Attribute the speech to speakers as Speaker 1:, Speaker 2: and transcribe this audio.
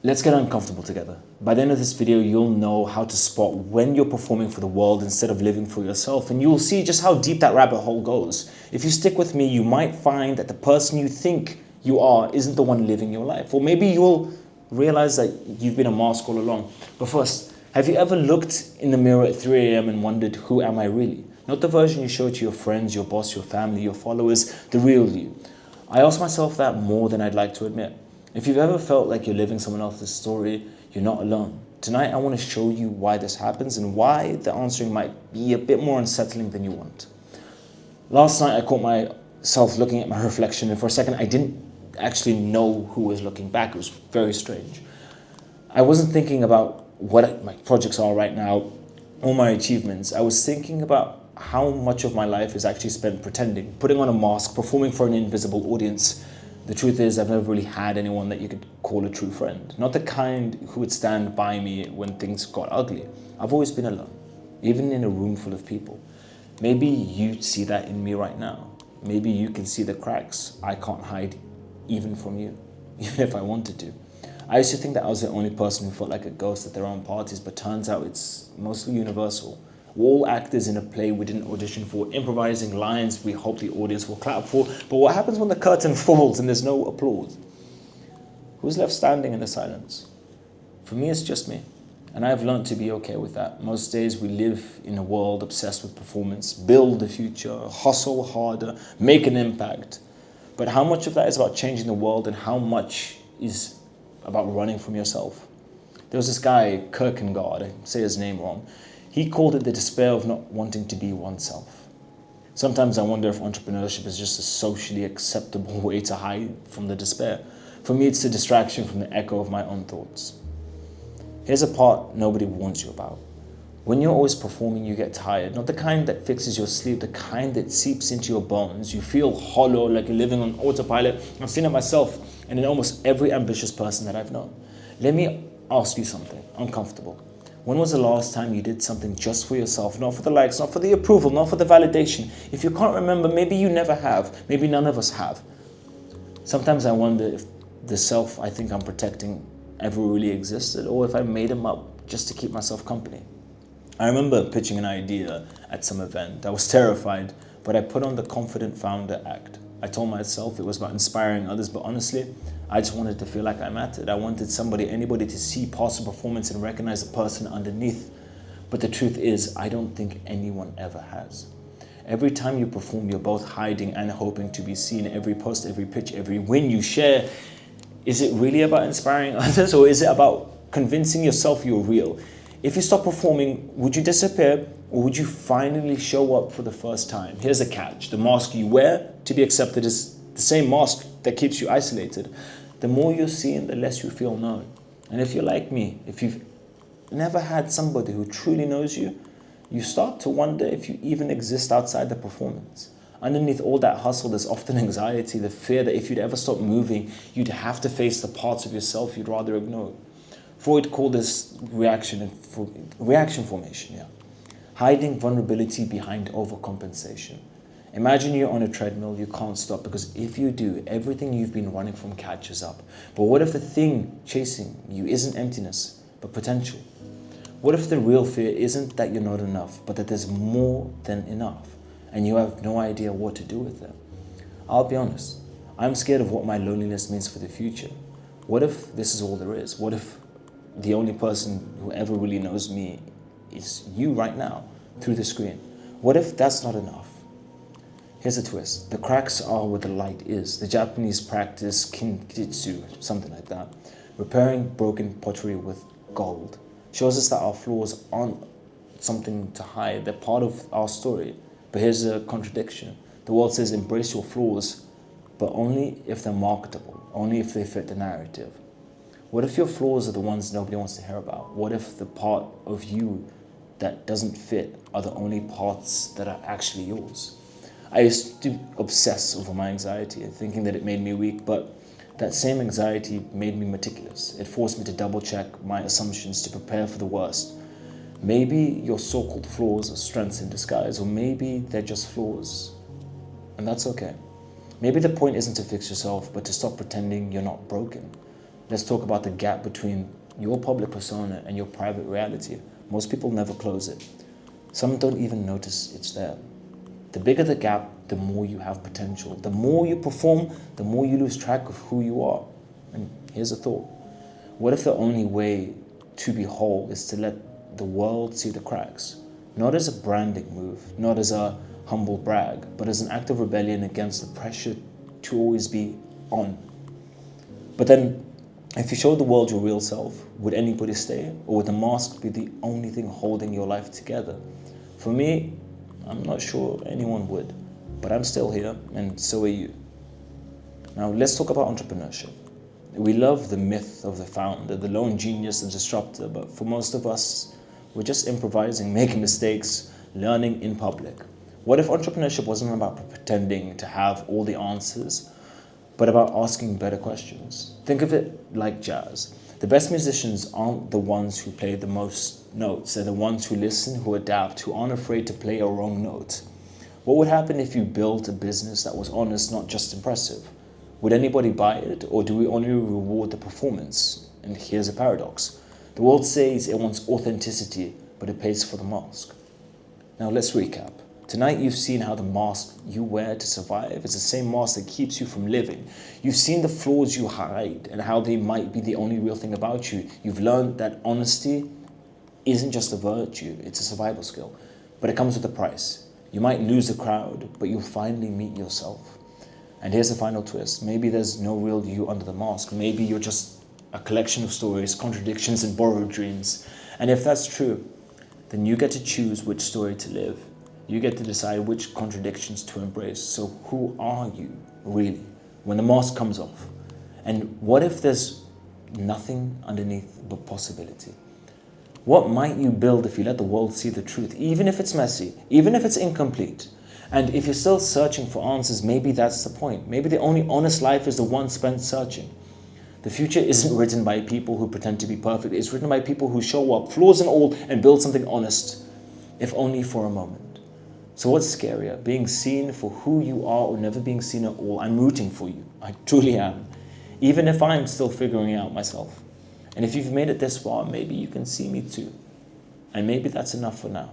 Speaker 1: Let's get uncomfortable together. By the end of this video, you'll know how to spot when you're performing for the world instead of living for yourself, and you'll see just how deep that rabbit hole goes. If you stick with me, you might find that the person you think you are isn't the one living your life. Or maybe you'll realize that you've been a mask all along. But first, have you ever looked in the mirror at 3 a.m. and wondered, who am I really? Not the version you show to your friends, your boss, your family, your followers, the real you. I ask myself that more than I'd like to admit. If you've ever felt like you're living someone else's story, you're not alone. Tonight, I want to show you why this happens and why the answering might be a bit more unsettling than you want. Last night, I caught myself looking at my reflection, and for a second, I didn't actually know who was looking back. It was very strange. I wasn't thinking about what my projects are right now or my achievements. I was thinking about how much of my life is actually spent pretending, putting on a mask, performing for an invisible audience. The truth is, I've never really had anyone that you could call a true friend. Not the kind who would stand by me when things got ugly. I've always been alone, even in a room full of people. Maybe you see that in me right now. Maybe you can see the cracks I can't hide even from you, even if I wanted to. I used to think that I was the only person who felt like a ghost at their own parties, but turns out it's mostly universal. We're all actors in a play we didn't audition for, improvising lines we hope the audience will clap for. But what happens when the curtain falls and there's no applause? Who's left standing in the silence? For me, it's just me. And I've learned to be okay with that. Most days we live in a world obsessed with performance, build the future, hustle harder, make an impact. But how much of that is about changing the world and how much is about running from yourself? There was this guy, Kierkegaard, I say his name wrong. He called it the despair of not wanting to be oneself. Sometimes I wonder if entrepreneurship is just a socially acceptable way to hide from the despair. For me, it's a distraction from the echo of my own thoughts. Here's a part nobody warns you about. When you're always performing, you get tired. Not the kind that fixes your sleep, the kind that seeps into your bones. You feel hollow, like you're living on autopilot. I've seen it myself and in almost every ambitious person that I've known. Let me ask you something uncomfortable. When was the last time you did something just for yourself? Not for the likes, not for the approval, not for the validation. If you can't remember, maybe you never have. Maybe none of us have. Sometimes I wonder if the self I think I'm protecting ever really existed, or if I made him up just to keep myself company. I remember pitching an idea at some event. I was terrified, but I put on the confident founder act. I told myself it was about inspiring others, but honestly, I just wanted to feel like I mattered. I wanted anybody to see past the performance and recognize the person underneath. But the truth is, I don't think anyone ever has. Every time you perform, you're both hiding and hoping to be seen. Every post, every pitch, every win you share, is it really about inspiring others, or is it about convincing yourself you're real? If you stop performing, would you disappear, or would you finally show up for the first time? Here's the catch. The mask you wear to be accepted is the same mask that keeps you isolated. The more you're seen, the less you feel known. And if you're like me, if you've never had somebody who truly knows you, you start to wonder if you even exist outside the performance. Underneath all that hustle, there's often anxiety, the fear that if you'd ever stop moving, you'd have to face the parts of yourself you'd rather ignore. Freud called this reaction formation, hiding vulnerability behind overcompensation. Imagine you're on a treadmill, you can't stop, because if you do, everything you've been running from catches up. But what if the thing chasing you isn't emptiness, but potential? What if the real fear isn't that you're not enough, but that there's more than enough, and you have no idea what to do with it? I'll be honest, I'm scared of what my loneliness means for the future. What if this is all there is? What if the only person who ever really knows me is you right now, through the screen? What if that's not enough? Here's a twist. The cracks are where the light is. The Japanese practice kinjitsu, something like that, repairing broken pottery with gold, shows us that our flaws aren't something to hide. They're part of our story. But here's a contradiction. The world says embrace your flaws, but only if they're marketable, only if they fit the narrative. What if your flaws are the ones nobody wants to hear about? What if the part of you that doesn't fit are the only parts that are actually yours? I used to obsess over my anxiety, thinking that it made me weak, but that same anxiety made me meticulous. It forced me to double check my assumptions, to prepare for the worst. Maybe your so-called flaws are strengths in disguise, or maybe they're just flaws, and that's okay. Maybe the point isn't to fix yourself, but to stop pretending you're not broken. Let's talk about the gap between your public persona and your private reality. Most people never close it. Some don't even notice it's there. The bigger the gap, the more you have potential. The more you perform, the more you lose track of who you are. And here's a thought. What if the only way to be whole is to let the world see the cracks? Not as a branding move, not as a humble brag, but as an act of rebellion against the pressure to always be on. But then, if you showed the world your real self, would anybody stay? Or would the mask be the only thing holding your life together? For me, I'm not sure anyone would, but I'm still here, and so are you. Now, let's talk about entrepreneurship. We love the myth of the founder, the lone genius, the disruptor, but for most of us, we're just improvising, making mistakes, learning in public. What if entrepreneurship wasn't about pretending to have all the answers, but about asking better questions? Think of it like jazz. The best musicians aren't the ones who play the most notes. They're the ones who listen, who adapt, who aren't afraid to play a wrong note. What would happen if you built a business that was honest, not just impressive? Would anybody buy it, or do we only reward the performance? And here's a paradox. The world says it wants authenticity, but it pays for the mask. Now let's recap. Tonight you've seen how the mask you wear to survive is the same mask that keeps you from living. You've seen the flaws you hide and how they might be the only real thing about you. You've learned that honesty isn't just a virtue, it's a survival skill. But it comes with a price. You might lose the crowd, but you'll finally meet yourself. And here's the final twist. Maybe there's no real you under the mask. Maybe you're just a collection of stories, contradictions, and borrowed dreams. And if that's true, then you get to choose which story to live. You get to decide which contradictions to embrace. So who are you, really, when the mask comes off? And what if there's nothing underneath but possibility? What might you build if you let the world see the truth, even if it's messy, even if it's incomplete? And if you're still searching for answers, maybe that's the point. Maybe the only honest life is the one spent searching. The future isn't written by people who pretend to be perfect. It's written by people who show up, flaws and all, and build something honest, if only for a moment. So what's scarier, being seen for who you are or never being seen at all? I'm rooting for you. I truly am. Even if I'm still figuring it out myself. And if you've made it this far, maybe you can see me too. And maybe that's enough for now.